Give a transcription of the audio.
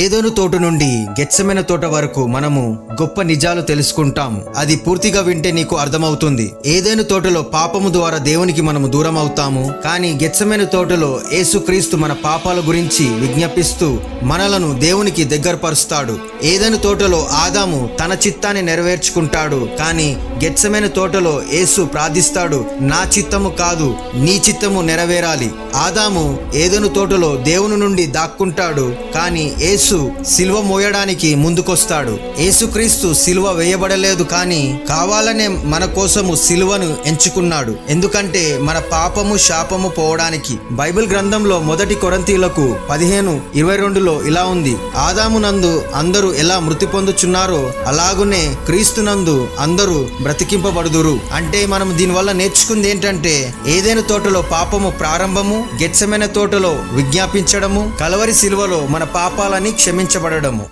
ఏదోను తోట నుండి గెత్సెమనే తోట వరకు మనము గొప్ప నిజాలు తెలుసుకుంటాం. అది పూర్తిగా వింటే నీకు అర్థమవుతుంది. ఏదోను తోటలో పాపము ద్వారా దేవునికి మనము దూరం అవుతాము. కానీ గెత్సెమనే తోటలో యేసుక్రీస్తు మన పాపాల గురించి విజ్ఞాపిస్తూ మనలను దేవునికి దగ్గరపరుస్తాడు. ఏదోను తోటలో ఆదాము తన చిత్తాన్ని నెరవేర్చుకుంటాడు. కానీ గెత్సెమనే తోటలో యేసు ప్రార్థిస్తాడు, నా చిత్తము కాదు నీ చిత్తము నెరవేరాలి. ఆదాము ఏదోను తోటలో దేవుని నుండి దాక్కుంటాడు. కానీ యేసు సిలువ మోయడానికి ముందుకొస్తాడు. యేసుక్రీస్తు సిలువ వేయబడలేదు, కానీ కావాలనే మన కోసము సిలువను ఎంచుకున్నాడు. ఎందుకంటే మన పాపము శాపము పోవడానికి. బైబిల్ గ్రంథంలో 1 కొరింథీయులకు 15:22లో ఇలా ఉంది, ఆదాము నందు అందరూ ఎలా మృతి పొందుచున్నారో అలాగునే క్రీస్తునందు అందరూ బ్రతికింపబడుదురు. అంటే మనం దీనివల్ల నేర్చుకుంది ఏంటంటే, ఏదైనా తోటలో పాపము ప్రారంభము, గెత్సెమనే తోటలో విజ్ఞాపించడము, కలవరి సిలువలో మన పాపాలని క్షమించబడము.